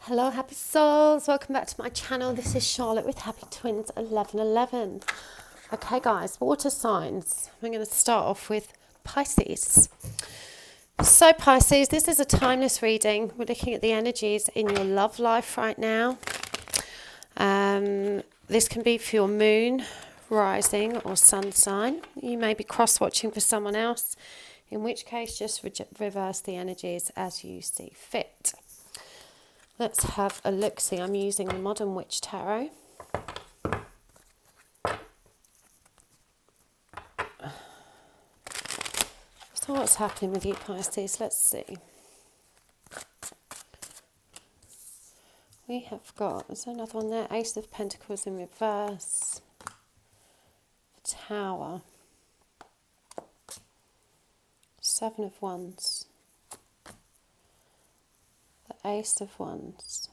Hello, happy souls. Welcome back to my channel. This is Charlotte with Happy Twins 1111. Okay, guys, water signs. I'm going to start off with Pisces. So, Pisces, this is a timeless reading. We're looking at the energies in your love life right now. This can be for your moon, rising, or sun sign. You may be cross-watching for someone else, in which case just reverse the energies as you see fit. Let's have a look-see. I'm using the Modern Witch Tarot. So what's happening with you, Pisces? Let's see. We have got, is there another one there? Ace of Pentacles in reverse. Tower. Seven of Wands. The Ace of Wands.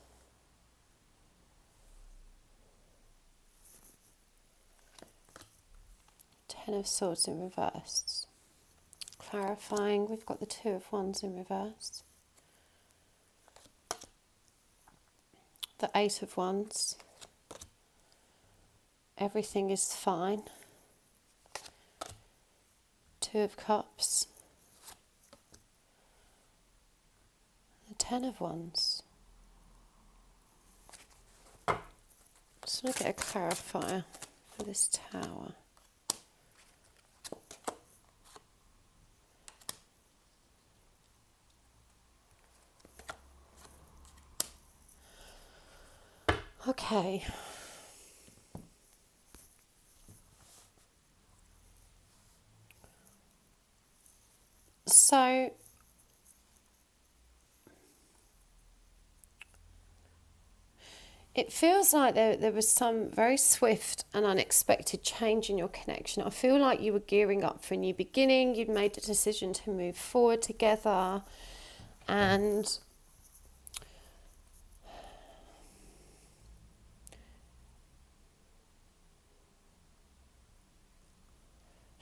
Ten of Swords in reverse. Clarifying, we've got the Two of Wands in reverse. The Eight of Wands. Everything is fine. Two of Cups. The Ten of Wands. Just want to get a clarifier for this Tower. Okay. So it feels like there was some very swift and unexpected change in your connection. I feel like you were gearing up for a new beginning. You'd made the decision to move forward together, and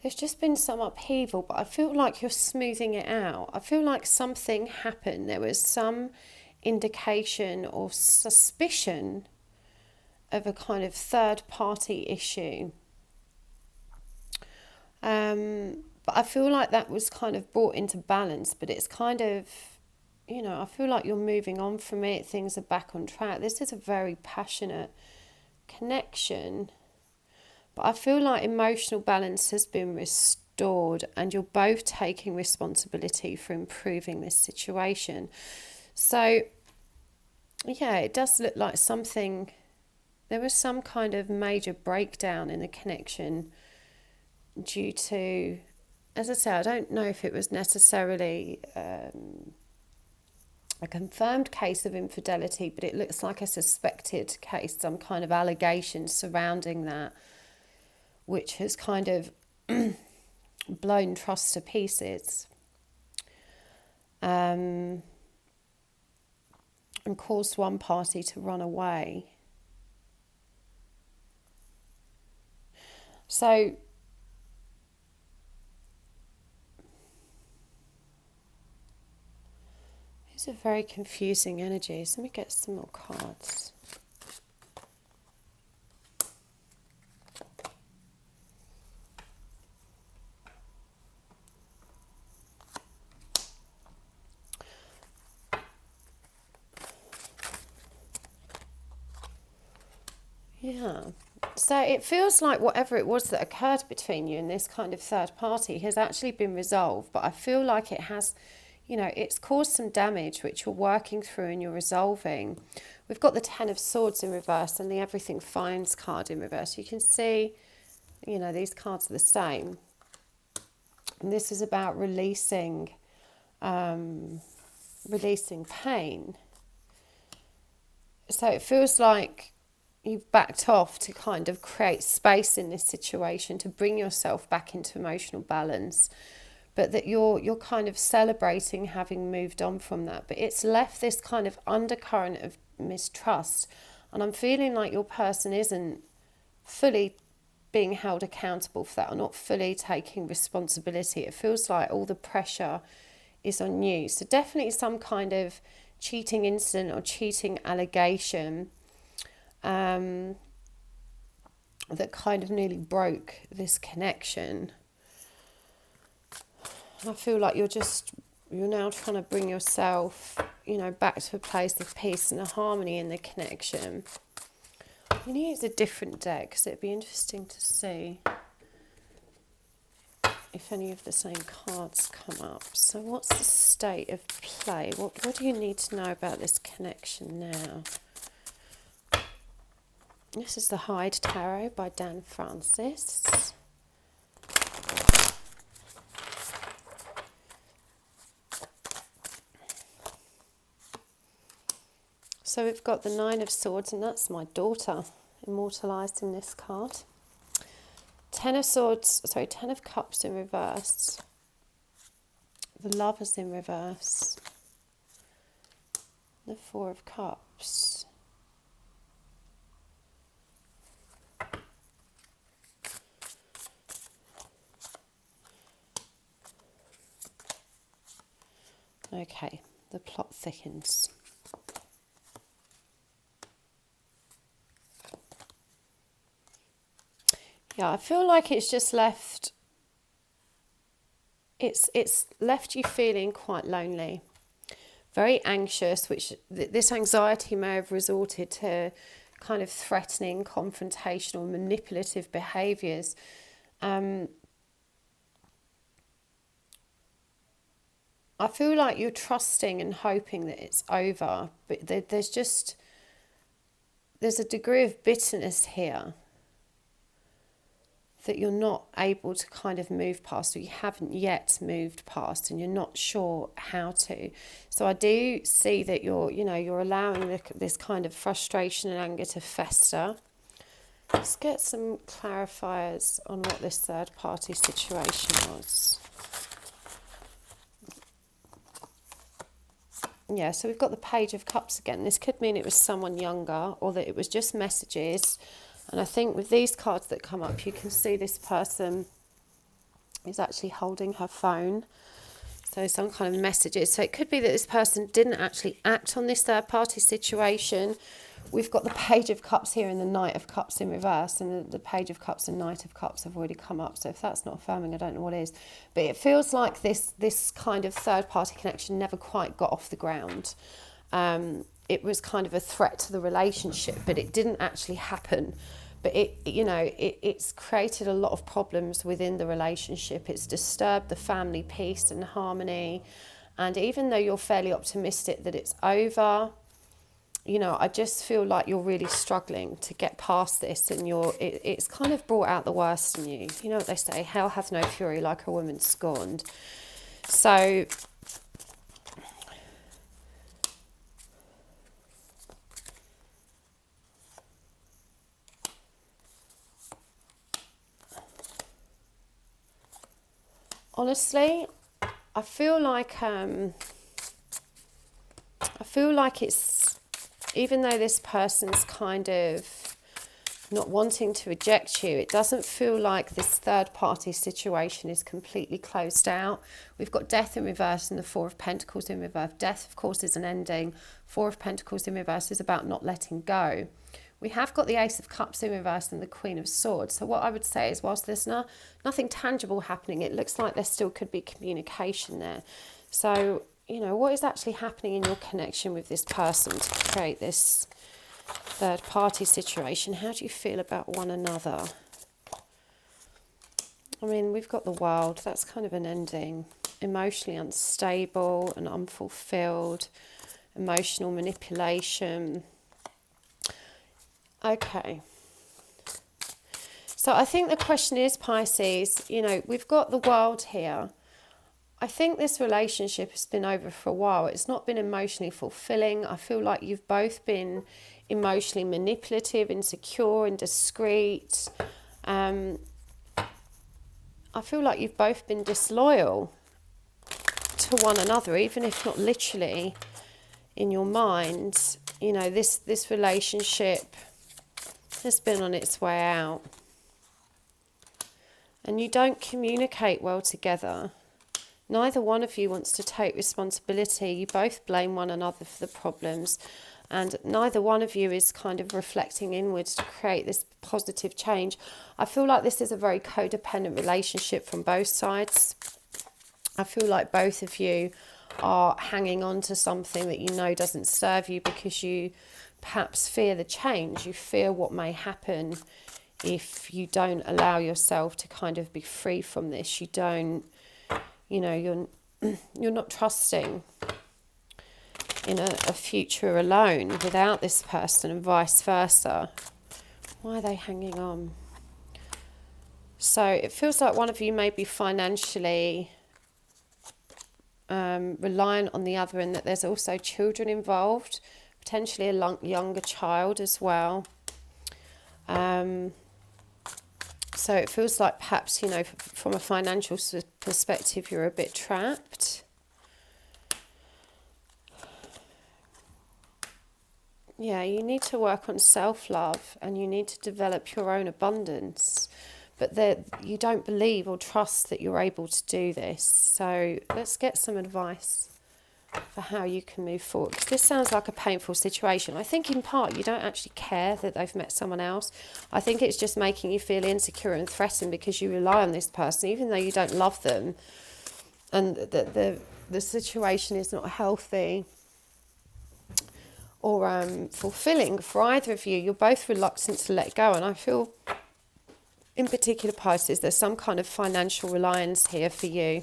there's just been some upheaval, but I feel like you're smoothing it out. I feel like something happened. There was some indication or suspicion of a kind of third party issue. But I feel like that was kind of brought into balance, but it's kind of, you know, I feel like you're moving on from it. Things are back on track. This is a very passionate connection. But I feel like emotional balance has been restored and you're both taking responsibility for improving this situation. So, yeah, it does look like something, there was some kind of major breakdown in the connection due to, as I say, I don't know if it was necessarily a confirmed case of infidelity, but it looks like a suspected case, some kind of allegation surrounding that, which has kind of blown trust to pieces and caused one party to run away. So these are very confusing energies. Let me get some more cards. Yeah, so it feels like whatever it was that occurred between you and this kind of third party has actually been resolved, but I feel like it has, you know, it's caused some damage which you're working through and you're resolving. We've got the Ten of Swords in reverse and the Everything Fines card in reverse. You can see, you know, these cards are the same. And this is about releasing pain. So it feels like you've backed off to kind of create space in this situation to bring yourself back into emotional balance, but that you're kind of celebrating having moved on from that. But it's left this kind of undercurrent of mistrust, and I'm feeling like your person isn't fully being held accountable for that, or not fully taking responsibility. It feels like all the pressure is on you. So definitely some kind of cheating incident or cheating allegation that kind of nearly broke this connection. I feel like you're now trying to bring yourself, back to a place of peace and a harmony in the connection. I'm going to use a different deck because it'd be interesting to see if any of the same cards come up. So what's the state of play? What do you need to know about this connection now? This is the Hyde Tarot by Dan Francis. So we've got the Nine of Swords, and that's my daughter immortalised in this card. Ten of Cups in reverse. The Lovers in reverse. The Four of Cups. Okay, the plot thickens. Yeah, I feel like it's just left, it's left you feeling quite lonely, very anxious, which this anxiety may have resorted to kind of threatening, confrontational, manipulative behaviours. I feel like you're trusting and hoping that it's over, but there's a degree of bitterness here that you're not able to kind of move past, or you haven't yet moved past, and you're not sure how to. So I do see that you're allowing this kind of frustration and anger to fester. Let's get some clarifiers on what this third party situation was. Yeah, so we've got the Page of Cups again. This could mean it was someone younger, or that it was just messages. And I think with these cards that come up, you can see this person is actually holding her phone. So some kind of messages. So it could be that this person didn't actually act on this third party situation. We've got the Page of Cups here and the Knight of Cups in reverse. And the Page of Cups and Knight of Cups have already come up. So if that's not affirming, I don't know what is. But it feels like this kind of third party connection never quite got off the ground. It was kind of a threat to the relationship, but it didn't actually happen. But it's created a lot of problems within the relationship. It's disturbed the family peace and harmony. And even though you're fairly optimistic that it's over, I just feel like you're really struggling to get past this, and it's kind of brought out the worst in you. You know what they say, hell hath no fury like a woman scorned. So honestly, I feel like it's, even though this person's kind of not wanting to reject you, it doesn't feel like this third party situation is completely closed out. We've got Death in reverse and the Four of Pentacles in reverse. Death, of course, is an ending. Four of Pentacles in reverse is about not letting go. We have got the Ace of Cups in reverse and the Queen of Swords. So what I would say is, whilst there's nothing tangible happening, it looks like there still could be communication there. So, what is actually happening in your connection with this person to create this third party situation? How do you feel about one another? I mean, we've got the World. That's kind of an ending. Emotionally unstable and unfulfilled. Emotional manipulation. Okay. So I think the question is, Pisces, we've got the World here. I think this relationship has been over for a while. It's not been emotionally fulfilling. I feel like you've both been emotionally manipulative, insecure, indiscreet. I feel like you've both been disloyal to one another, even if not literally in your mind. This relationship has been on its way out. And you don't communicate well together. Neither one of you wants to take responsibility. You both blame one another for the problems, and neither one of you is kind of reflecting inwards to create this positive change. I feel like this is a very codependent relationship from both sides. I feel like both of you are hanging on to something that you know doesn't serve you because you perhaps fear the change. You fear what may happen if you don't allow yourself to kind of be free from this. You don't, you're not trusting in a future alone without this person, and vice versa. Why are they hanging on? So it feels like one of you may be financially reliant on the other, and that there's also children involved, potentially a younger child as well. So it feels like perhaps, from a financial perspective, you're a bit trapped. Yeah, you need to work on self-love and you need to develop your own abundance. But you don't believe or trust that you're able to do this. So let's get some advice for how you can move forward. Because this sounds like a painful situation. I think in part you don't actually care that they've met someone else. I think it's just making you feel insecure and threatened because you rely on this person, even though you don't love them. And the situation is not healthy or fulfilling for either of you. You're both reluctant to let go. And I feel, in particular, Pisces, there's some kind of financial reliance here for you.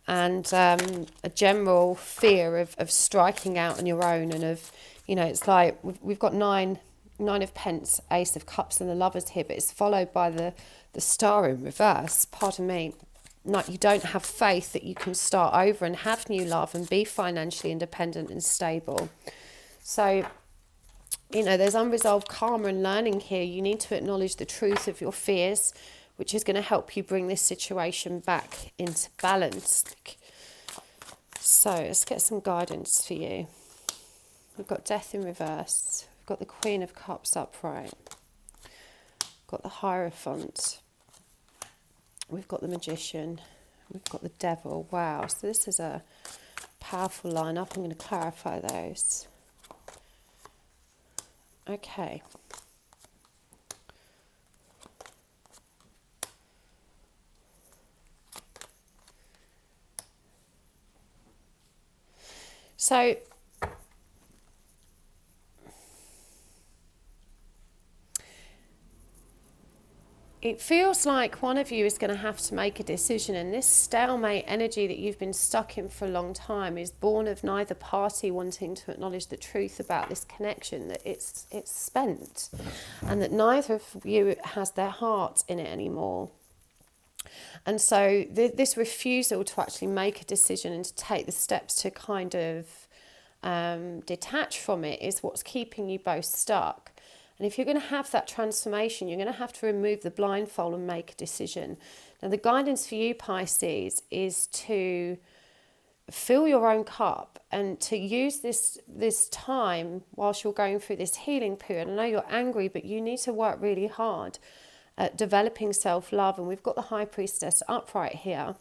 And a general fear of striking out on your own, and of, it's like we've got nine of Pence, Ace of Cups and the Lovers here, but it's followed by the Star in reverse. Pardon me. Like, you don't have faith that you can start over and have new love and be financially independent and stable. So, there's unresolved karma and learning here. You need to acknowledge the truth of your fears, which is going to help you bring this situation back into balance. So let's get some guidance for you. We've got Death in reverse. We've got the Queen of Cups upright. We've got the Hierophant. We've got the Magician. We've got the Devil. Wow. So this is a powerful lineup. I'm going to clarify those. Okay. So it feels like one of you is going to have to make a decision, and this stalemate energy that you've been stuck in for a long time is born of neither party wanting to acknowledge the truth about this connection, that it's spent, and that neither of you has their heart in it anymore. And so this refusal to actually make a decision and to take the steps to kind of detach from it is what's keeping you both stuck. And if you're going to have that transformation, you're going to have to remove the blindfold and make a decision. Now, the guidance for you, Pisces, is to fill your own cup and to use this time whilst you're going through this healing period. I know you're angry, but you need to work really hard at developing self-love. And we've got the High Priestess upright here.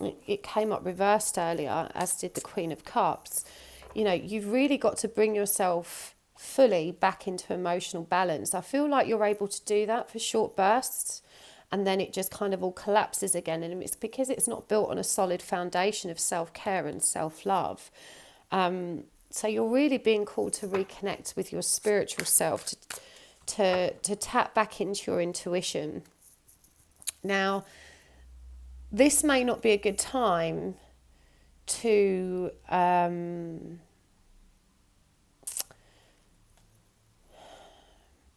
It came up reversed earlier, as did the Queen of Cups. You've really got to bring yourself fully back into emotional balance. I feel like you're able to do that for short bursts, and then it just kind of all collapses again. And it's because it's not built on a solid foundation of self-care and self-love. So you're really being called to reconnect with your spiritual self, to tap back into your intuition. Now, this may not be a good time to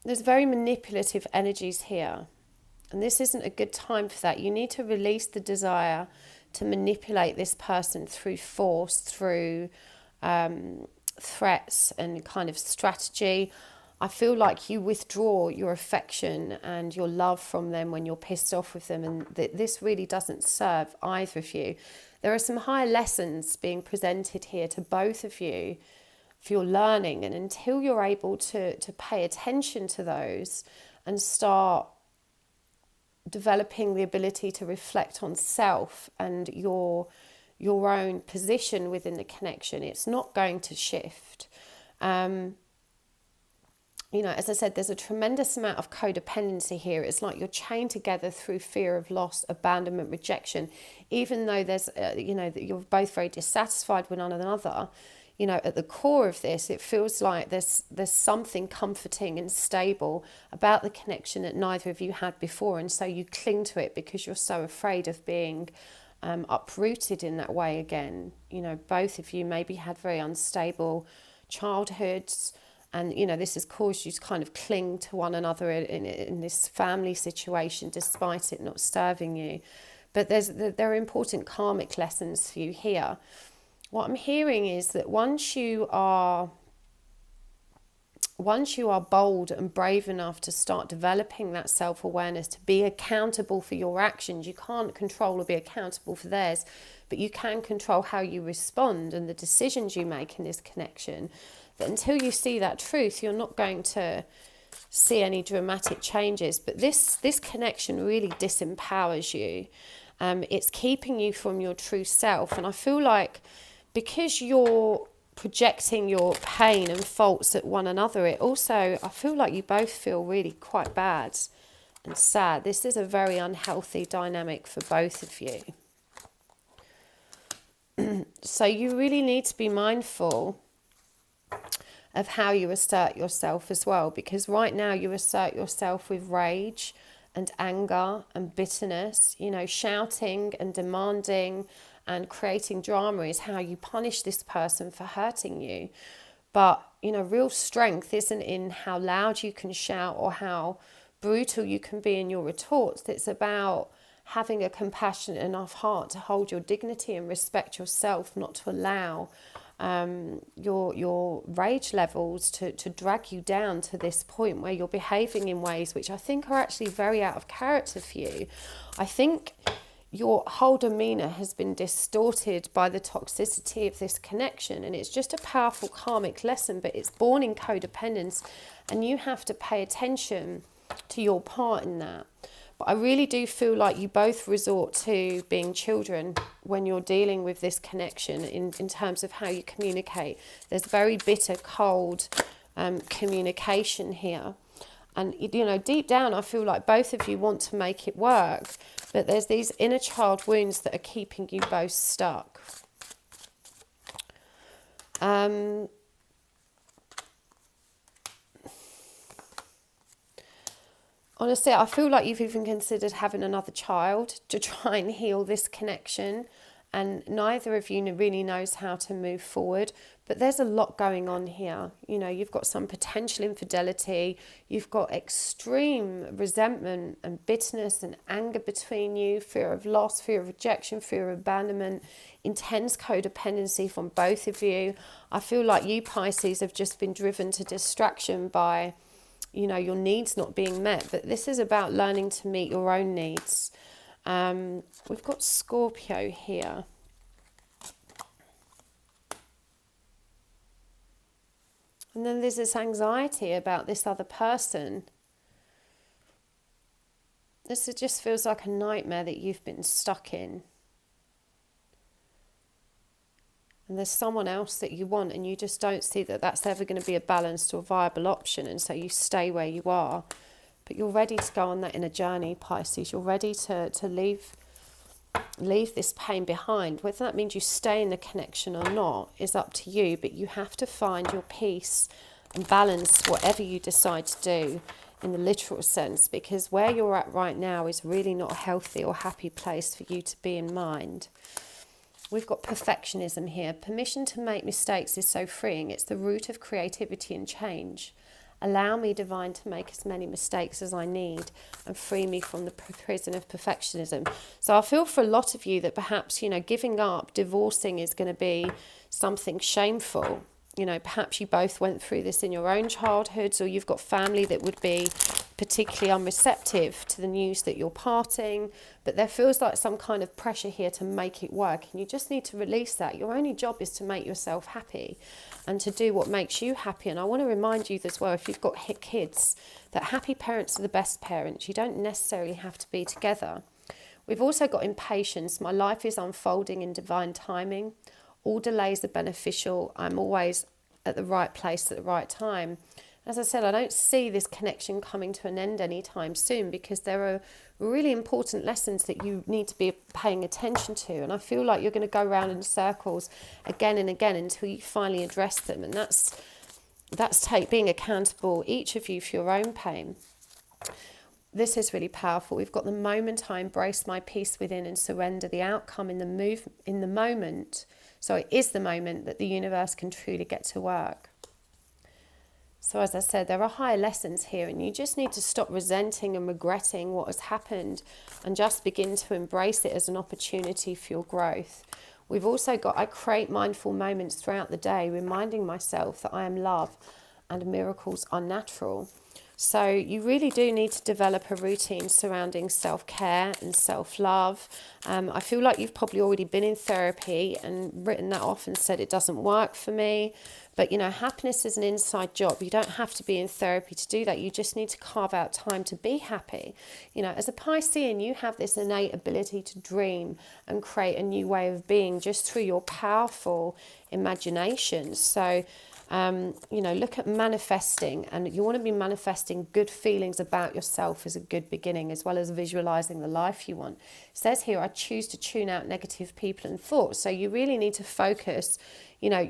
there's very manipulative energies here, and this isn't a good time for that. You need to release the desire to manipulate this person through force, through threats and kind of strategy. I feel like you withdraw your affection and your love from them when you're pissed off with them, and this really doesn't serve either of you. There are some higher lessons being presented here to both of you for your learning, and until you're able to pay attention to those and start developing the ability to reflect on self and your own position within the connection. It's not going to shift. As I said, there's a tremendous amount of codependency here. It's like you're chained together through fear of loss, abandonment, rejection. Even though there's, that you're both very dissatisfied with one another, at the core of this, it feels like there's something comforting and stable about the connection that neither of you had before. And so you cling to it because you're so afraid of being uprooted in that way again. Both of you maybe had very unstable childhoods. And, this has caused you to kind of cling to one another in this family situation, despite it not serving you. But there are important karmic lessons for you here. What I'm hearing is that once you are bold and brave enough to start developing that self-awareness, to be accountable for your actions, you can't control or be accountable for theirs, but you can control how you respond and the decisions you make in this connection. That until you see that truth, you're not going to see any dramatic changes. But this connection really disempowers you. It's keeping you from your true self. And I feel like because you're projecting your pain and faults at one another, I feel like you both feel really quite bad and sad. This is a very unhealthy dynamic for both of you. So you really need to be mindful of how you assert yourself as well, because right now you assert yourself with rage and anger and bitterness. Shouting and demanding and creating drama is how you punish this person for hurting you. But real strength isn't in how loud you can shout or how brutal you can be in your retorts. It's about having a compassionate enough heart to hold your dignity and respect yourself, not to allow your rage levels to drag you down to this point where you're behaving in ways which I think are actually very out of character for you. I think your whole demeanour has been distorted by the toxicity of this connection, and it's just a powerful karmic lesson, but it's born in codependence, and you have to pay attention to your part in that. But I really do feel like you both resort to being children when you're dealing with this connection in terms of how you communicate. There's very bitter, cold communication here. And, deep down, I feel like both of you want to make it work, but there's these inner child wounds that are keeping you both stuck. Honestly, I feel like you've even considered having another child to try and heal this connection, and neither of you really knows how to move forward. But there's a lot going on here. You've got some potential infidelity, you've got extreme resentment and bitterness and anger between you, fear of loss, fear of rejection, fear of abandonment, intense codependency from both of you. I feel like you, Pisces, have just been driven to distraction by your needs not being met, but this is about learning to meet your own needs. We've got Scorpio here. And then there's this anxiety about this other person. This just feels like a nightmare that you've been stuck in. And there's someone else that you want, and you just don't see that that's ever going to be a balanced or viable option, and so you stay where you are. But you're ready to go on that inner journey, Pisces. You're ready to leave this pain behind. Whether that means you stay in the connection or not is up to you, but you have to find your peace and balance whatever you decide to do in the literal sense, because where you're at right now is really not a healthy or happy place for you to be in mind. We've got perfectionism here. Permission to make mistakes is so freeing. It's the root of creativity and change. Allow me, divine, to make as many mistakes as I need and free me from the prison of perfectionism. So I feel for a lot of you that perhaps, giving up, divorcing is going to be something shameful. Perhaps you both went through this in your own childhoods, or you've got family that would be particularly unreceptive to the news that you're parting, but there feels like some kind of pressure here to make it work, and you just need to release that. Your only job is to make yourself happy and to do what makes you happy. And I want to remind you as well, if you've got kids, that happy parents are the best parents. You don't necessarily have to be together. We've also got impatience. My life is unfolding in divine timing. All delays are beneficial. I'm always at the right place at the right time. As I said, I don't see this connection coming to an end anytime soon, because there are really important lessons that you need to be paying attention to. And I feel like you're going to go round in circles again and again until you finally address them. And that's being accountable, each of you, for your own pain. This is really powerful. We've got the moment I embrace my peace within and surrender the outcome in the moment. So it is the moment that the universe can truly get to work. So as I said, there are higher lessons here, and you just need to stop resenting and regretting what has happened and just begin to embrace it as an opportunity for your growth. We've also got, I create mindful moments throughout the day, reminding myself that I am love and miracles are natural. So you really do need to develop a routine surrounding self-care and self-love. I feel like you've probably already been in therapy and written that off and said it doesn't work for me. But, you know, happiness is an inside job. You don't have to be in therapy to do that. You just need to carve out time to be happy. You know, as a Piscean, you have this innate ability to dream and create a new way of being just through your powerful imagination. So, you know, look at manifesting, and you want to be manifesting good feelings about yourself as a good beginning, as well as visualizing the life you want. It says here, I choose to tune out negative people and thoughts. So you really need to focus. You know,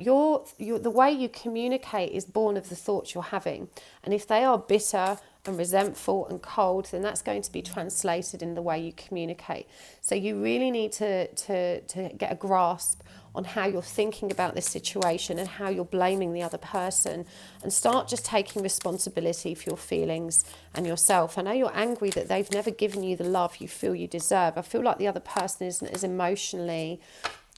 the way you communicate is born of the thoughts you're having. And if they are bitter and resentful and cold, then that's going to be translated in the way you communicate. So you really need to get a grasp on how you're thinking about this situation and how you're blaming the other person, and start just taking responsibility for your feelings and yourself. I know you're angry that they've never given you the love you feel you deserve. I feel like the other person isn't as emotionally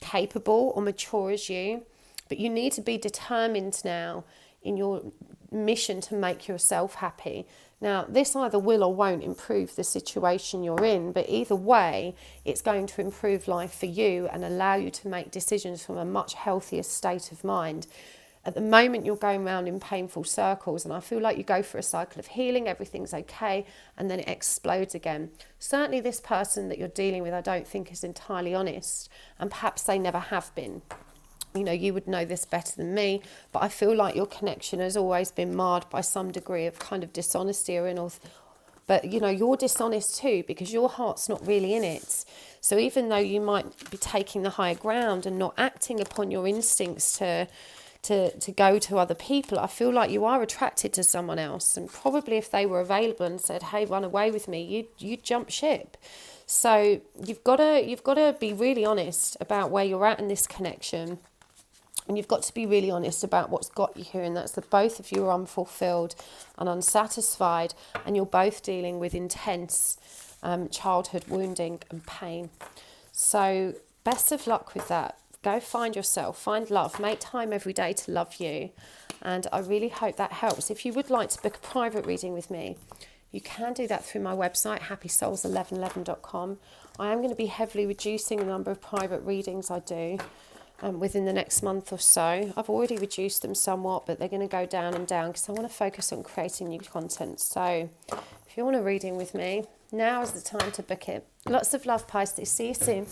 capable or mature as you, but you need to be determined now in your mission to make yourself happy. Now, this either will or won't improve the situation you're in, but either way, it's going to improve life for you and allow you to make decisions from a much healthier state of mind. At the moment, you're going around in painful circles, and I feel like you go for a cycle of healing, everything's okay, and then it explodes again. Certainly this person that you're dealing with, I don't think is entirely honest, and perhaps they never have been. You know, you would know this better than me, but I feel like your connection has always been marred by some degree of kind of dishonesty but, you know, you're dishonest too, because your heart's not really in it. So even though you might be taking the higher ground and not acting upon your instincts to go to other people, I feel like you are attracted to someone else. And probably if they were available and said, hey, run away with me, you'd jump ship. So you've got to be really honest about where you're at in this connection. And you've got to be really honest about what's got you here, and that's that both of you are unfulfilled and unsatisfied, and you're both dealing with intense childhood wounding and pain. So best of luck with that. Go find yourself, find love, make time every day to love you, and I really hope that helps. If you would like to book a private reading with me, you can do that through my website, happysouls1111.com. I am going to be heavily reducing the number of private readings I do within the next month or so. I've already reduced them somewhat, but they're going to go down and down because I want to focus on creating new content. So if you want a reading with me, now is the time to book it. Lots of love, Pisces. See you soon.